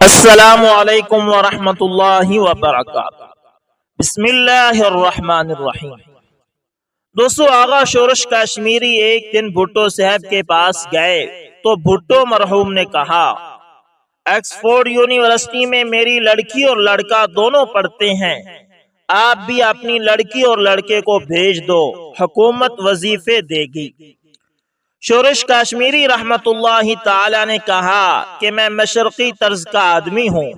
السلام علیکم ورحمۃ اللہ وبرکاتہ۔ بسم اللہ الرحمن الرحیم۔ دوستو، آغا شورش کشمیری ایک دن بھٹو صاحب کے پاس گئے تو بھٹو مرحوم نے کہا، آکسفورڈ یونیورسٹی میں میری لڑکی اور لڑکا دونوں پڑھتے ہیں، آپ بھی اپنی لڑکی اور لڑکے کو بھیج دو، حکومت وظیفے دے گی۔ شورش کشمیری رحمت اللہ تعالی نے کہا کہ میں مشرقی طرز کا آدمی ہوں،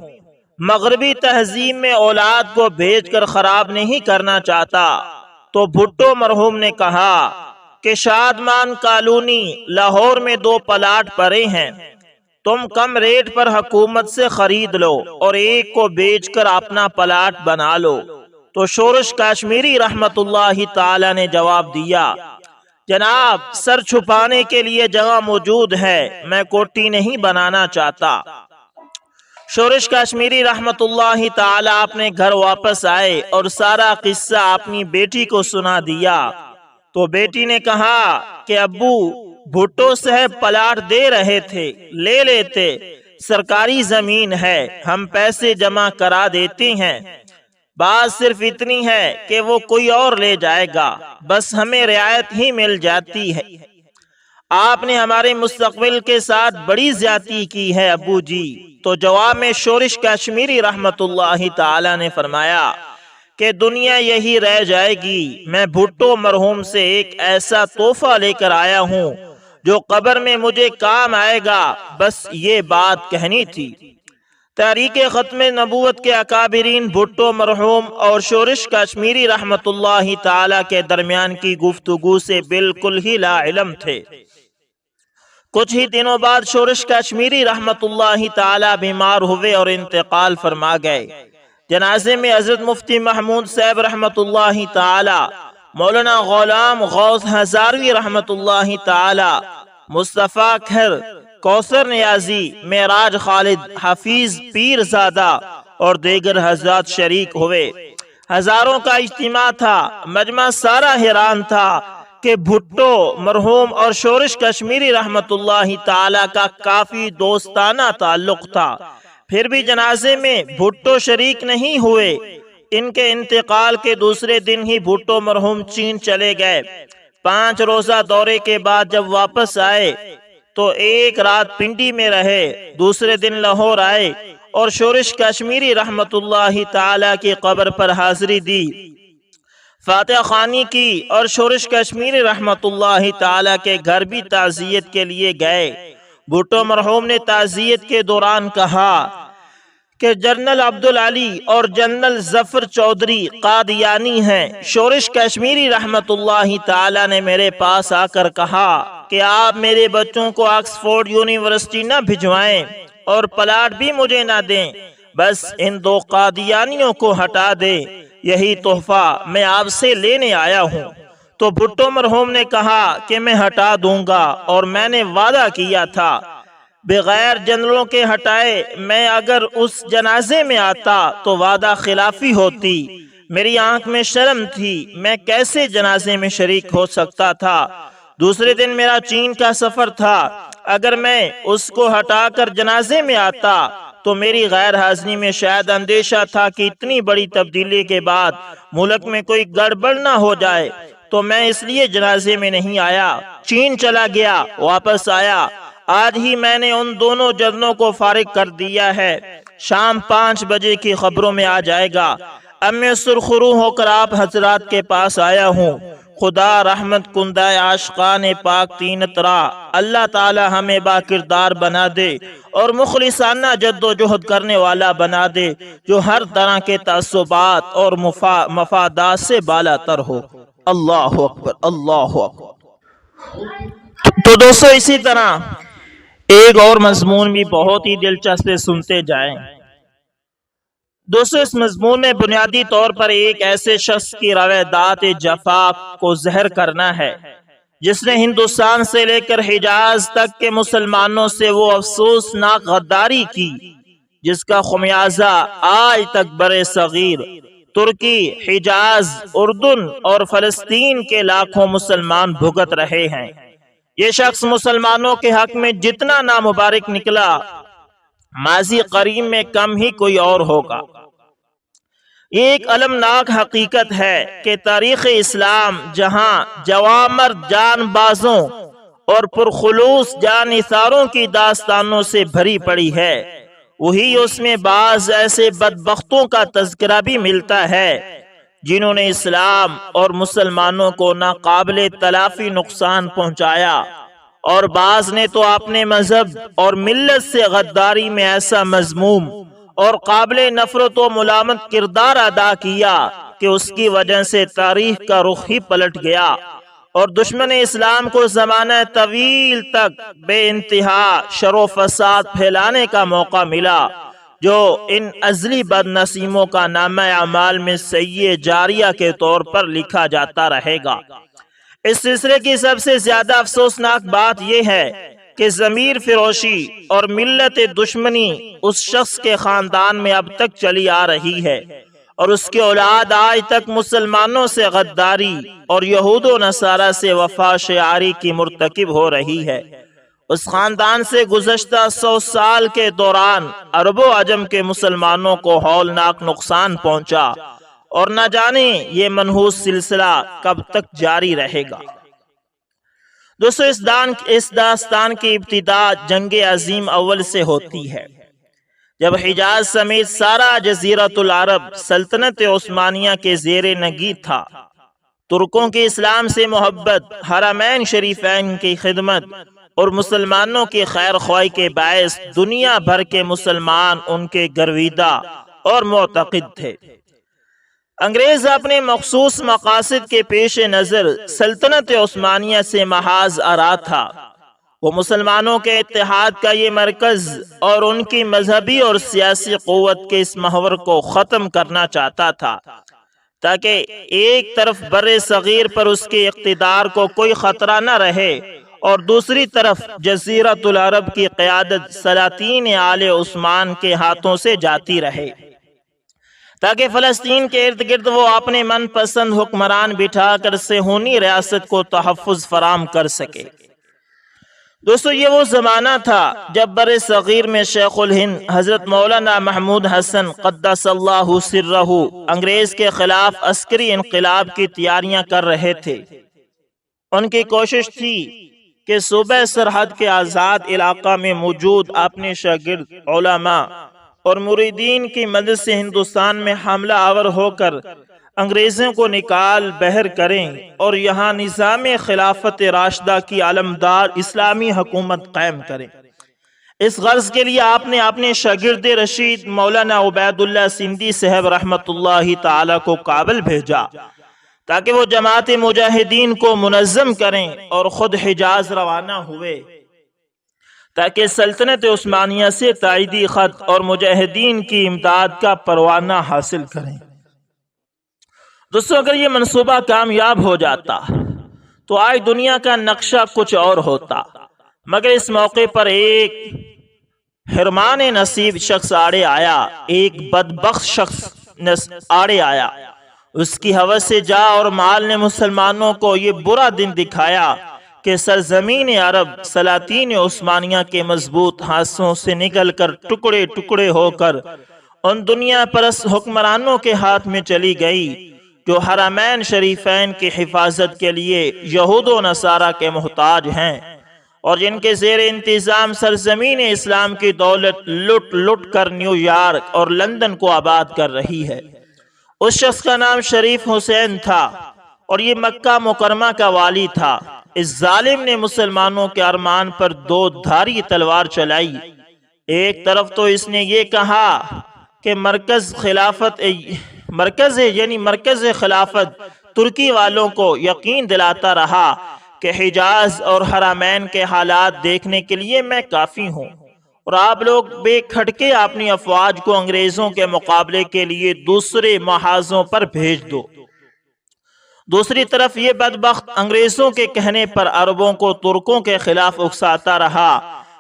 مغربی تہذیب میں اولاد کو بھیج کر خراب نہیں کرنا چاہتا۔ تو بھٹو مرحوم نے کہا کہ شادمان کالونی لاہور میں 2 پلاٹ پڑے ہیں، تم کم ریٹ پر حکومت سے خرید لو اور ایک کو بیچ کر اپنا پلاٹ بنا لو۔ تو شورش کشمیری رحمت اللہ تعالی نے جواب دیا، جناب، سر چھپانے کے لیے جگہ موجود ہے، میں کوٹھی نہیں بنانا چاہتا۔ شورش کشمیری رحمت اللہ تعالی اپنے گھر واپس آئے اور سارا قصہ اپنی بیٹی کو سنا دیا۔ تو بیٹی نے کہا کہ ابو، بھٹو صاحب پلاٹ دے رہے تھے، لے لیتے، سرکاری زمین ہے، ہم پیسے جمع کرا دیتے ہیں، بات صرف اتنی ہے کہ وہ کوئی اور لے جائے گا، بس ہمیں رعایت ہی مل جاتی ہے۔ آپ نے ہمارے مستقبل کے ساتھ بڑی زیادتی کی ہے ابو جی۔ تو جواب میں شورش کشمیری رحمت اللہ تعالی نے فرمایا کہ دنیا یہی رہ جائے گی، میں بھٹو مرحوم سے ایک ایسا تحفہ لے کر آیا ہوں جو قبر میں مجھے کام آئے گا، بس یہ بات کہنی تھی۔ تحریک ختم نبوت کے اکابرین بھٹو مرحوم اور شورش کشمیری رحمت اللہ تعالی کے درمیان کی گفتگو سے بالکل ہی لا علم تھے۔ کچھ ہی دنوں بعد شورش کشمیری رحمت اللہ تعالی بیمار ہوئے اور انتقال فرما گئے۔ جنازے میں حضرت مفتی محمود صاحب رحمت اللہ تعالی، مولانا غلام غوث ہزاروی رحمت اللہ تعالی، مصطفیٰ کھر، کوثر نیازی، معراج خالد، حفیظ پیر زادہ اور دیگر حضرات شریک ہوئے۔ ہزاروں کا اجتماع تھا، مجمع سارا حیران تھا کہ بھٹو مرحوم اور شورش کشمیری رحمت اللہ تعالی کا کافی دوستانہ تعلق تھا، پھر بھی جنازے میں بھٹو شریک نہیں ہوئے۔ ان کے انتقال کے دوسرے دن ہی بھٹو مرحوم چین چلے گئے۔ 5 روزہ دورے کے بعد جب واپس آئے تو ایک رات پنڈی میں رہے، دوسرے دن لاہور آئے اور شورش کشمیری رحمت اللہ تعالی کی قبر پر حاضری دی، فاتحہ خوانی کی اور شورش کشمیری رحمت اللہ تعالی کے گھر بھی تعزیت کے لیے گئے۔ بھٹو مرحوم نے تعزیت کے دوران کہا کہ جنرل عبدالعلی اور جنرل ظفر چودھری قادیانی ہیں۔ شورش کشمیری رحمت اللہ تعالی نے میرے پاس آ کر کہا کہ آپ میرے بچوں کو آکسفورڈ یونیورسٹی نہ بھجوائیں اور پلاٹ بھی مجھے نہ دیں، بس ان 2 قادیانیوں کو ہٹا دیں، یہی تحفہ میں آپ سے لینے آیا ہوں۔ تو بھٹو مرحوم نے کہا کہ میں ہٹا دوں گا، اور میں نے وعدہ کیا تھا بغیر جنرلوں کے ہٹائے میں اگر اس جنازے میں آتا تو وعدہ خلافی ہوتی۔ میری آنکھ میں شرم تھی، میں کیسے جنازے میں شریک ہو سکتا تھا۔ دوسرے دن میرا چین کا سفر تھا، اگر میں اس کو ہٹا کر جنازے میں آتا تو میری غیر حاضری میں شاید اندیشہ تھا کہ اتنی بڑی تبدیلی کے بعد ملک میں کوئی گڑبڑ نہ ہو جائے، تو میں اس لیے جنازے میں نہیں آیا، چین چلا گیا، واپس آیا۔ آج ہی میں نے ان دونوں جنرلوں کو فارغ کر دیا ہے، شام 5 بجے کی خبروں میں آ جائے گا۔ اب میں سرخرو ہو کر آپ حضرات کے پاس آیا ہوں۔ خدا رحمت کندہ عاشقان پاک تینت را، اللہ تعالی ہمیں با کردار بنا دے اور مخلصانہ جد و جہد کرنے والا بنا دے، جو ہر طرح کے تعصبات اور مفادات سے بالا تر ہو۔ اللہ اکبر، اللہ اکبر۔ تو دوستو، اسی طرح ایک اور مضمون بھی بہت ہی دلچسپ ہے، سنتے جائیں۔ دوستو، اس مضمون میں بنیادی طور پر ایک ایسے شخص کی روایات جفا کو ظاہر کرنا ہے جس نے ہندوستان سے لے کر حجاز تک کے مسلمانوں سے وہ افسوسناک غداری کی جس کا خمیازہ آج تک برِ صغیر، ترکی، حجاز، اردن اور فلسطین کے لاکھوں مسلمان بھگت رہے ہیں۔ یہ شخص مسلمانوں کے حق میں جتنا نامبارک نکلا، ماضی قریب میں کم ہی کوئی اور ہوگا۔ یہ ایک المناک حقیقت ہے کہ تاریخ اسلام جہاں جوامر جان بازوں اور پرخلوص جان نثاروں کی داستانوں سے بھری پڑی ہے، وہی اس میں بعض ایسے بدبختوں کا تذکرہ بھی ملتا ہے جنہوں نے اسلام اور مسلمانوں کو ناقابل تلافی نقصان پہنچایا، اور بعض نے تو اپنے مذہب اور ملت سے غداری میں ایسا مذموم اور قابل نفرت و ملامت کردار ادا کیا کہ اس کی وجہ سے تاریخ کا رخ ہی پلٹ گیا، اور دشمن اسلام کو زمانہ طویل تک بے انتہا شر و فساد پھیلانے کا موقع ملا، جو ان ازلی بد نصیبوں کا نامہ اعمال میں سیئ جاریہ کے طور پر لکھا جاتا رہے گا۔ اس سلسلے کی سب سے زیادہ افسوسناک بات یہ ہے کہ ضمیر فروشی اور ملت دشمنی اس شخص کے خاندان میں اب تک چلی آ رہی ہے، اور اس کی اولاد آج تک مسلمانوں سے غداری اور یہود و نصارہ سے وفا شعاری کی مرتکب ہو رہی ہے۔ اس خاندان سے گزشتہ 100 سال کے دوران عرب و عجم کے مسلمانوں کو ہولناک نقصان پہنچا، اور نہ جانے یہ منحوس سلسلہ کب تک جاری رہے گا۔ دوستو، اس داستان کی ابتدا جنگ عظیم اول سے ہوتی ہے، جب حجاز سمیت سارا جزیرۃ العرب سلطنت عثمانیہ کے زیر نگی تھا۔ ترکوں کی اسلام سے محبت، حرمین شریفین کی خدمت اور مسلمانوں کی خیر خواہی کے باعث دنیا بھر کے مسلمان ان کے گرویدہ اور معتقد تھے۔ انگریز اپنے مخصوص مقاصد کے پیش نظر سلطنت عثمانیہ سے محاذ آرا تھا۔ وہ مسلمانوں کے اتحاد کا یہ مرکز اور ان کی مذہبی اور سیاسی قوت کے اس محور کو ختم کرنا چاہتا تھا، تاکہ ایک طرف بر صغیر پر اس کے اقتدار کو کوئی خطرہ نہ رہے، اور دوسری طرف جزیرۃ العرب کی قیادت سلاطین آل عثمان کے ہاتھوں سے جاتی رہے، تاکہ فلسطین کے ارد گرد وہ اپنے من پسند حکمران بٹھا کر صہیونی ریاست کو تحفظ فراہم کر سکے۔ دوستو، یہ وہ زمانہ تھا جب بر صغیر میں شیخ الہند حضرت مولانا محمود حسن قدس اللہ سرہ انگریز کے خلاف عسکری انقلاب کی تیاریاں کر رہے تھے۔ ان کی کوشش تھی کہ صوبہ سرحد کے آزاد علاقہ میں موجود اپنے شاگرد علماء اور مریدین کی مدد سے ہندوستان میں حملہ آور ہو کر انگریزوں کو نکال بحر کریں اور یہاں نظام خلافت راشدہ کی علمدار اسلامی حکومت قائم کریں۔ اس غرض کے لیے آپ نے اپنے شاگرد رشید مولانا عبید اللہ سندھی صاحب رحمت اللہ تعالی کو کابل بھیجا، تاکہ وہ جماعت مجاہدین کو منظم کریں، اور خود حجاز روانہ ہوئے تاکہ سلطنت عثمانیہ سے تائیدی خط اور مجاہدین کی امداد کا پروانہ حاصل کریں۔ دوستو، اگر یہ منصوبہ کامیاب ہو جاتا تو آج دنیا کا نقشہ کچھ اور ہوتا، مگر اس موقع پر ایک حرمان نصیب شخص آڑے آیا، ایک بدبخت شخص آڑے آیا۔ اس کی ہوس سے جا اور مال نے مسلمانوں کو یہ برا دن دکھایا کہ سرزمین عرب سلاطین عثمانیہ کے مضبوط ہاتھوں سے نکل کر ٹکڑے ٹکڑے ہو کر ان دنیا پرست حکمرانوں کے ہاتھ میں چلی گئی، جو حرمین شریفین کی حفاظت کے لیے یہود و نصارہ کے محتاج ہیں، اور جن کے زیر انتظام سرزمین اسلام کی دولت لٹ لٹ کر نیو یارک اور لندن کو آباد کر رہی ہے۔ اس شخص کا نام شریف حسین تھا، اور یہ مکہ مکرمہ کا والی تھا۔ اس ظالم نے مسلمانوں کے ارمان پر دو دھاری تلوار چلائی۔ ایک طرف تو اس نے یہ کہا کہ مرکز خلافت ترکی والوں کو یقین دلاتا رہا کہ حجاز اور حرمین کے حالات دیکھنے کے لیے میں کافی ہوں، اور آپ لوگ بے کھٹکے اپنی افواج کو انگریزوں کے مقابلے کے لیے دوسرے محاذوں پر بھیج دو۔ دوسری طرف یہ بدبخت انگریزوں کے کہنے پر عربوں کو ترکوں کے خلاف اکساتا رہا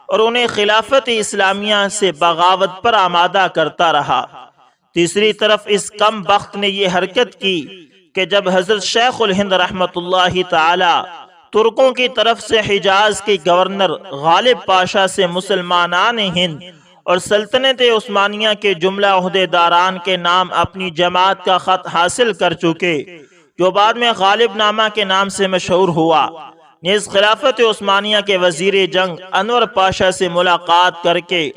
اور انہیں خلافت اسلامیہ سے بغاوت پر آمادہ کرتا رہا۔ تیسری طرف اس کم بخت نے یہ حرکت کی کہ جب حضرت شیخ الہند رحمت اللہ تعالی ترکوں کی طرف سے حجاز کے گورنر غالب پاشا سے مسلمانان ہند اور سلطنت عثمانیہ کے جملہ عہدیداران کے نام اپنی جماعت کا خط حاصل کر چکے، جو بعد میں غالب نامہ کے نام سے مشہور ہوا۔ نیز خلافت عثمانیہ کے وزیر جنگ انور پاشا سے ملاقات کر کے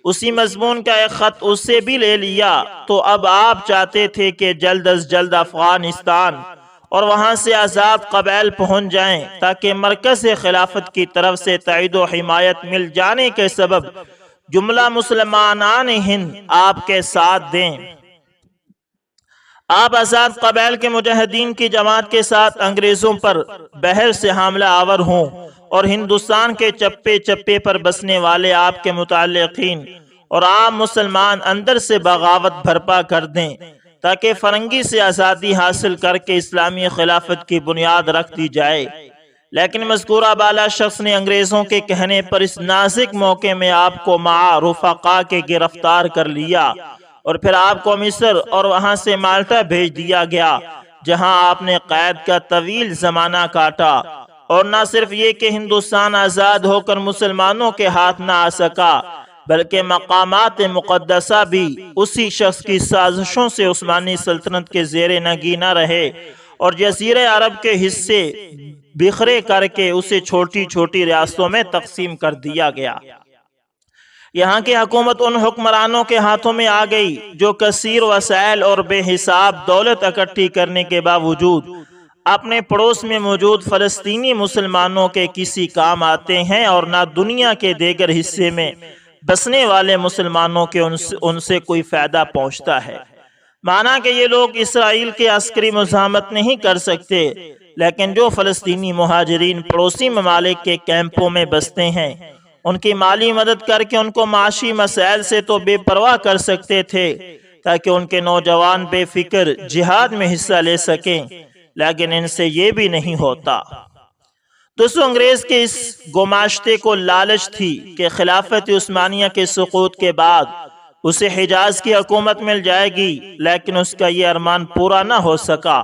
اسی مضمون کا ایک خط اس سے بھی لے لیا۔ تو اب آپ چاہتے تھے کہ جلد از جلد افغانستان اور وہاں سے آزاد قبائل پہنچ جائیں، تاکہ مرکز خلافت کی طرف سے تائید و حمایت مل جانے کے سبب جملہ مسلمانان ہند آپ کے ساتھ دیں۔ آپ آزاد قبائل کے مجاہدین کی جماعت کے ساتھ انگریزوں پر بحر سے حاملہ آور ہوں، اور ہندوستان کے چپے چپے پر بسنے والے آپ کے متعلقین اور عام مسلمان اندر سے بغاوت بھرپا کر دیں، تاکہ فرنگی سے آزادی حاصل کر کے اسلامی خلافت کی بنیاد رکھ دی جائے۔ لیکن مذکورہ بالا شخص نے انگریزوں کے کہنے پر اس نازک موقع میں آپ کو مع رفقا کے گرفتار کر لیا، اور پھر آپ کو مصر اور وہاں سے مالٹا بھیج دیا گیا، جہاں آپ نے قید کا طویل زمانہ کاٹا۔ اور نہ صرف یہ کہ ہندوستان آزاد ہو کر مسلمانوں کے ہاتھ نہ آ سکا، بلکہ مقامات مقدسہ بھی اسی شخص کی سازشوں سے عثمانی سلطنت کے زیر نگینہ رہے، اور جزیرہ عرب کے حصے بکھرے کر کے اسے چھوٹی چھوٹی ریاستوں میں تقسیم کر دیا گیا۔ یہاں کی حکومت ان حکمرانوں کے ہاتھوں میں آ گئی جو کثیر وسائل اور بے حساب دولت اکٹھی کرنے کے باوجود اپنے پڑوس میں موجود فلسطینی مسلمانوں کے کسی کام آتے ہیں، اور نہ دنیا کے دیگر حصے میں بسنے والے مسلمانوں کے ان سے کوئی فائدہ پہنچتا ہے۔ مانا کہ یہ لوگ اسرائیل کے عسکری مزاحمت نہیں کر سکتے، لیکن جو فلسطینی مہاجرین پڑوسی ممالک کے کیمپوں میں بستے ہیں، ان کی مالی مدد کر کے ان کو معاشی مسائل سے تو بے پرواہ کر سکتے تھے، تاکہ ان کے نوجوان بے فکر جہاد میں حصہ لے سکیں، لیکن ان سے یہ بھی نہیں ہوتا۔ دوستو، انگریز کے اس گماشتے کو لالچ تھی کہ خلافت عثمانیہ کے سقوط کے بعد اسے حجاز کی حکومت مل جائے گی، لیکن اس کا یہ ارمان پورا نہ ہو سکا۔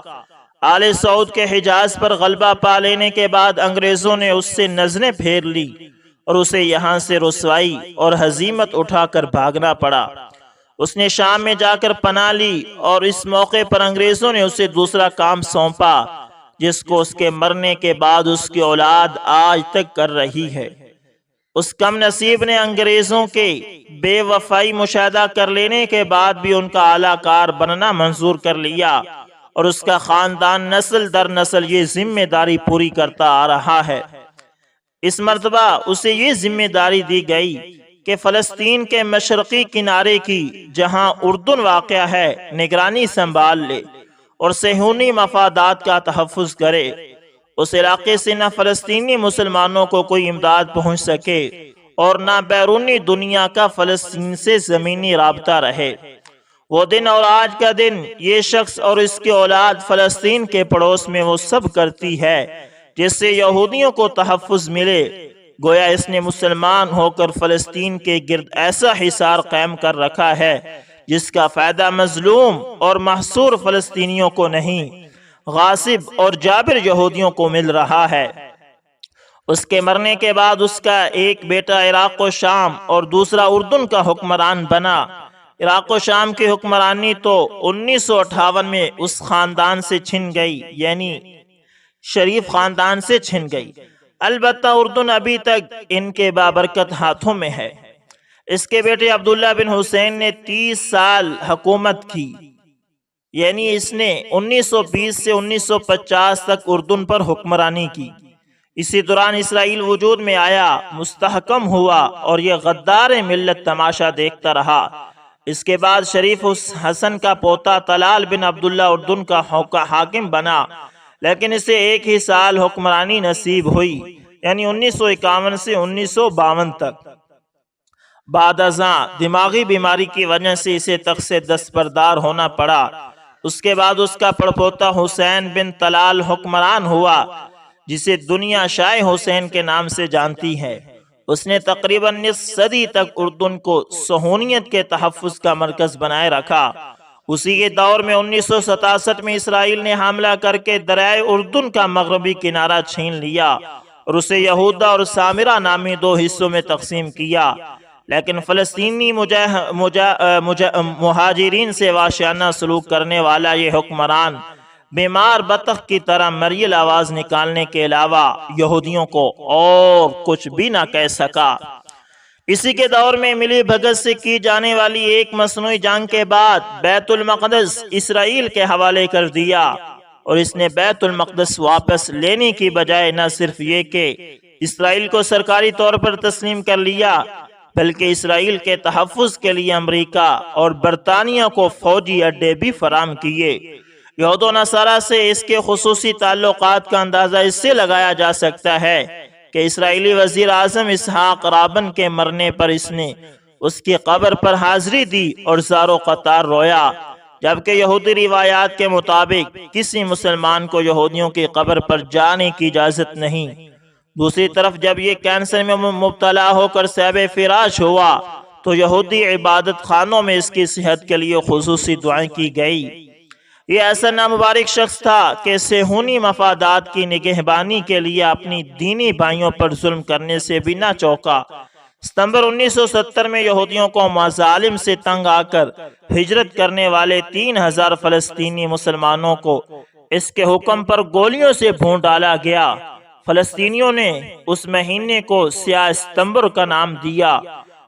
آل سعود کے حجاز پر غلبہ پا لینے کے بعد انگریزوں نے اس سے نظریں پھیر لی، اور اسے یہاں سے رسوائی اور ہزیمت اٹھا کر بھاگنا پڑا۔ اس نے شام میں جا کر پناہ لی، اور اس موقع پر انگریزوں نے اسے دوسرا کام سونپا، جس کو اس کے مرنے کے بعد اس کی اولاد آج تک کر رہی ہے۔ اس کم نصیب نے انگریزوں کے بے وفائی مشاہدہ کر لینے کے بعد بھی ان کا اعلیٰ کار بننا منظور کر لیا، اور اس کا خاندان نسل در نسل یہ ذمہ داری پوری کرتا آ رہا ہے۔ اس مرتبہ اسے یہ ذمہ داری دی گئی کہ فلسطین کے مشرقی کنارے کی، جہاں اردن واقع ہے، نگرانی سنبھال لے اور صہیونی مفادات کا تحفظ کرے۔ اس علاقے سے نہ فلسطینی مسلمانوں کو کوئی امداد پہنچ سکے، اور نہ بیرونی دنیا کا فلسطین سے زمینی رابطہ رہے۔ وہ دن اور آج کا دن یہ شخص اور اس کی اولاد فلسطین کے پڑوس میں وہ سب کرتی ہے جس سے یہودیوں کو تحفظ ملے۔ گویا اس نے مسلمان ہو کر فلسطین کے گرد ایسا حصار قائم کر رکھا ہے جس کا فائدہ مظلوم اور محصور فلسطینیوں کو نہیں، غاصب اور جابر یہودیوں کو مل رہا ہے۔ اس کے مرنے کے بعد اس کا ایک بیٹا عراق و شام اور دوسرا اردن کا حکمران بنا۔ عراق و شام کی حکمرانی تو 1958 میں اس خاندان سے چھن گئی، یعنی شریف خاندان سے چھن گئی۔ البتہ اردن ابھی تک ان کے بابرکت ہاتھوں میں ہے۔ اس کے بیٹے عبداللہ بن حسین نے 30 سال حکومت کی، یعنی اس نے 1920 سے 1950 تک اردن پر حکمرانی کی۔ اسی دوران اسرائیل وجود میں آیا، مستحکم ہوا، اور یہ غدار ملت تماشا دیکھتا رہا۔ اس کے بعد شریف حسن کا پوتا طلال بن عبداللہ اردن کا حاکم بنا، لیکن اسے ایک ہی سال حکمرانی نصیب ہوئی، یعنی 1951 سے 1952 تک۔ بعد ازاں دماغی بیماری کی وجہ سے اسے تخت سے دستبردار ہونا پڑا۔ اس کے بعد اس کا پڑپوتا حسین بن طلال حکمران ہوا، جسے دنیا شاہ حسین کے نام سے جانتی ہے۔ اس نے تقریباً نصف صدی تک اردن کو صہیونیت کے تحفظ کا مرکز بنائے رکھا۔ اسی کے دور میں 1967 میں اسرائیل نے حملہ کر کے دریائے اردن کا مغربی کنارہ چھین لیا اور اسے یہودا اور سامرہ نامی دو حصوں میں تقسیم کیا۔ لیکن فلسطینی مہاجرین سے وحشیانہ سلوک کرنے والا یہ حکمران بیمار بطخ کی طرح مریل آواز نکالنے کے علاوہ یہودیوں کو اور کچھ بھی نہ کہہ سکا۔ اسی کے دور میں ملی بھگت سے کی جانے والی ایک مصنوعی جنگ کے بعد بیت المقدس اسرائیل کے حوالے کر دیا، اور اس نے بیت المقدس واپس لینے کی بجائے نہ صرف یہ کہ اسرائیل کو سرکاری طور پر تسلیم کر لیا، بلکہ اسرائیل کے تحفظ کے لیے امریکہ اور برطانیہ کو فوجی اڈے بھی فراہم کیے۔ یہود و نصارہ سے اس کے خصوصی تعلقات کا اندازہ اس سے لگایا جا سکتا ہے کہ اسرائیلی وزیر اعظم اسحاق رابن کے مرنے پر اس نے اس کی قبر پر حاضری دی اور زارو قطار رویا، جبکہ یہودی روایات کے مطابق کسی مسلمان کو یہودیوں کی قبر پر جانے کی اجازت نہیں۔ دوسری طرف جب یہ کینسر میں مبتلا ہو کر صاحب فراش ہوا تو یہودی عبادت خانوں میں اس کی صحت کے لیے خصوصی دعائیں کی گئی۔ یہ ایسا نامبارک شخص تھا کہ صہیونی مفادات کی نگہبانی کے لیے اپنی دینی بھائیوں پر ظلم کرنے سے بھی نہ چوکا۔ ستمبر 1970 میں یہودیوں کو مظالم سے تنگ آ کر ہجرت کرنے والے 3000 فلسطینی مسلمانوں کو اس کے حکم پر گولیوں سے بھون ڈالا گیا۔ فلسطینیوں نے اس مہینے کو سیاہ ستمبر کا نام دیا۔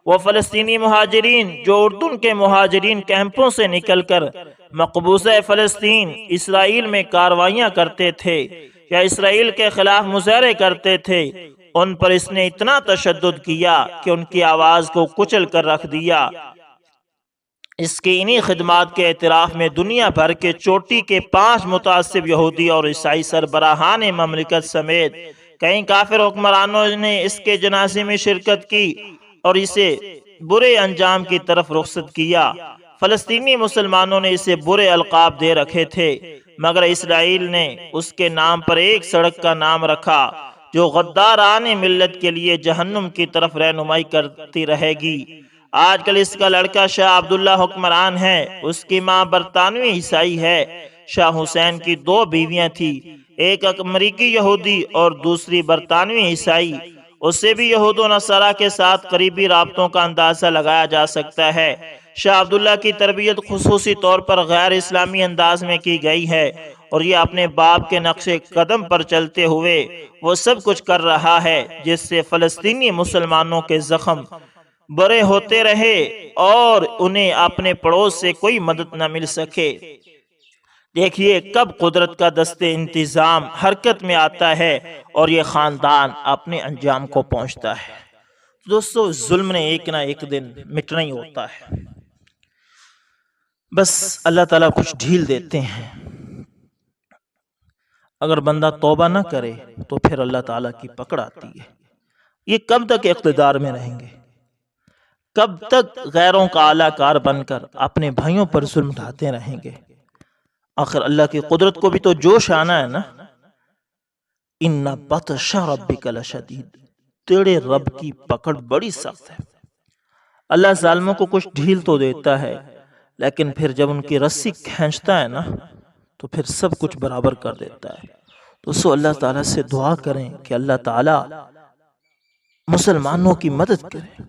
وہ فلسطینی مہاجرین جو اردن کے مہاجرین کیمپوں سے نکل کر مقبوضہ فلسطین اسرائیل میں کاروائیاں کرتے تھے یا اسرائیل کے خلاف مظاہرے کرتے تھے، ان پر اس نے اتنا تشدد کیا کہ ان کی آواز کو کچل کر رکھ دیا۔ اس کی انہی خدمات کے اعتراف میں دنیا بھر کے چوٹی کے 5 متعصب یہودی اور عیسائی سربراہان مملکت سمیت کئی کافر حکمرانوں نے اس کے جنازے میں شرکت کی اور اسے برے انجام کی طرف رخصت کیا۔ فلسطینی مسلمانوں نے اسے برے القاب دے رکھے تھے، مگر اسرائیل نے اس کے نام پر ایک سڑک کا نام رکھا جو غداران ملت کے لیے جہنم کی طرف رہنمائی کرتی رہے گی۔ آج کل اس کا لڑکا شاہ عبداللہ حکمران ہے، اس کی ماں برطانوی عیسائی ہے۔ شاہ حسین کی 2 بیویاں تھیں، ایک امریکی یہودی اور دوسری برطانوی عیسائی۔ اس سے بھی یہود و نصارہ کے ساتھ قریبی رابطوں کا اندازہ لگایا جا سکتا ہے۔ شاہ عبداللہ کی تربیت خصوصی طور پر غیر اسلامی انداز میں کی گئی ہے، اور یہ اپنے باپ کے نقش قدم پر چلتے ہوئے وہ سب کچھ کر رہا ہے جس سے فلسطینی مسلمانوں کے زخم بڑے ہوتے رہے اور انہیں اپنے پڑوس سے کوئی مدد نہ مل سکے۔ دیکھیے کب قدرت کا دست انتظام حرکت میں آتا ہے اور یہ خاندان اپنے انجام کو پہنچتا ہے۔ دوستو، ظلم نے ایک نہ ایک دن مٹنا ہی ہوتا ہے، بس اللہ تعالیٰ کچھ ڈھیل دیتے ہیں۔ اگر بندہ توبہ نہ کرے تو پھر اللہ تعالیٰ کی پکڑ آتی ہے۔ یہ کب تک اقتدار میں رہیں گے؟ کب تک غیروں کا اعلیٰ کار بن کر اپنے بھائیوں پر ظلم ڈھاتے رہیں گے؟ آخر اللہ کی قدرت کو بھی تو جوش آنا ہے نا۔ ان بطش ربک لشدید، تیرے رب کی پکڑ بڑی سخت ہے۔ اللہ ظالموں کو کچھ ڈھیل تو دیتا ہے، لیکن پھر جب ان کی رسی کھینچتا ہے نا تو پھر سب کچھ برابر کر دیتا ہے۔ تو اللہ تعالیٰ سے دعا کریں کہ اللہ تعالیٰ مسلمانوں کی مدد کرے۔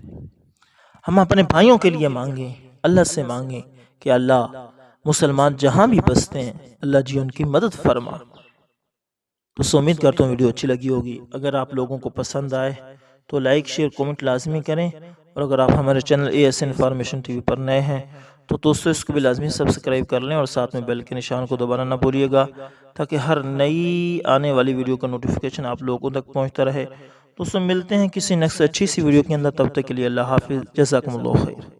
ہم اپنے بھائیوں کے لیے مانگیں، اللہ سے مانگیں کہ اللہ مسلمان جہاں بھی بستے ہیں اللہ جی ان کی مدد فرما۔ تو امید کرتا ہوں ویڈیو اچھی لگی ہوگی۔ اگر آپ لوگوں کو پسند آئے تو لائک شیئر کومنٹ لازمی کریں، اور اگر آپ ہمارے چینل AS انفارمیشن TV پر نئے ہیں تو دوستو اس کو بھی لازمی سبسکرائب کر لیں اور ساتھ میں بیل کے نشان کو دبانا نہ بھولیے گا، تاکہ ہر نئی آنے والی ویڈیو کا نوٹیفیکیشن آپ لوگوں تک پہنچتا رہے۔ دوستو ملتے ہیں کسی نیکسٹ اچھی سی ویڈیو کے اندر، تب تک کے لیے اللہ حافظ، جزاکم اللہ خیر۔